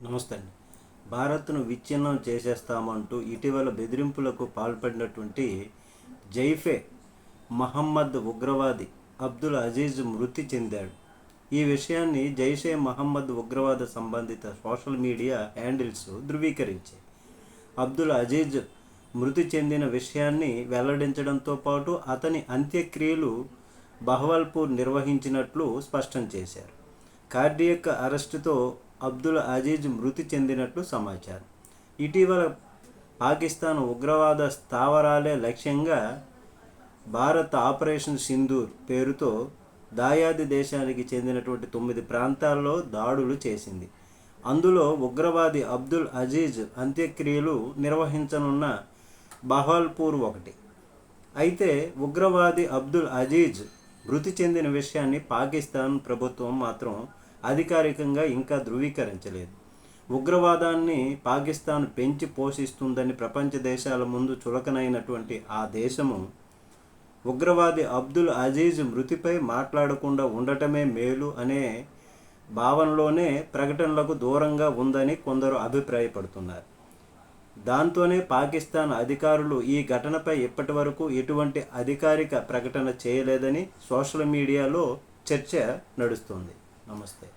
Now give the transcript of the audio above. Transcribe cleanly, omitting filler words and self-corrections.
నమస్తే అండి. భారత్ను విచ్ఛిన్నం చేసేస్తామంటూ ఇటీవల బెదిరింపులకు పాల్పడినటువంటి జైఫే మహమ్మద్ ఉగ్రవాది అబ్దుల్ అజీజ్ మృతి చెందాడు. ఈ విషయాన్ని జైషే మహమ్మద్ ఉగ్రవాద సంబంధిత సోషల్ మీడియా హ్యాండిల్స్ ధృవీకరించాయి. అబ్దుల్ అజీజ్ మృతి చెందిన విషయాన్ని వెల్లడించడంతో పాటు అతని అంత్యక్రియలు బహవల్పూర్ నిర్వహించినట్లు స్పష్టం చేశారు. కార్డియక్ అరెస్టుతో అబ్దుల్ అజీజ్ మృతి చెందినట్లు సమాచారం. ఇటీవల పాకిస్తాన్ ఉగ్రవాద స్థావరాలే లక్ష్యంగా భారత్ ఆపరేషన్ సింధూర్ పేరుతో దాయాది దేశానికి చెందినటువంటి 9 ప్రాంతాల్లో దాడులు చేసింది. అందులో ఉగ్రవాది అబ్దుల్ అజీజ్ అంత్యక్రియలు నిర్వహించనున్న బహవల్పూర్ ఒకటి. అయితే ఉగ్రవాది అబ్దుల్ అజీజ్ మృతి చెందిన విషయాన్ని పాకిస్తాన్ ప్రభుత్వం మాత్రం అధికారికంగా ఇంకా ధృవీకరించలేదు. ఉగ్రవాదాన్ని పాకిస్తాన్ పెంచి పోషిస్తుందని ప్రపంచ దేశాల ముందు చులకనైనటువంటి ఆ దేశము ఉగ్రవాది అబ్దుల్ అజీజ్ మృతిపై మాట్లాడకుండా ఉండటమే మేలు అనే భావనలోనే ప్రకటనలకు దూరంగా ఉందని కొందరు అభిప్రాయపడుతున్నారు. దాంతోనే పాకిస్తాన్ అధికారులు ఈ ఘటనపై ఇప్పటి వరకు ఎటువంటి అధికారిక ప్రకటన చేయలేదని సోషల్ మీడియాలో చర్చ నడుస్తుంది. నమస్తే.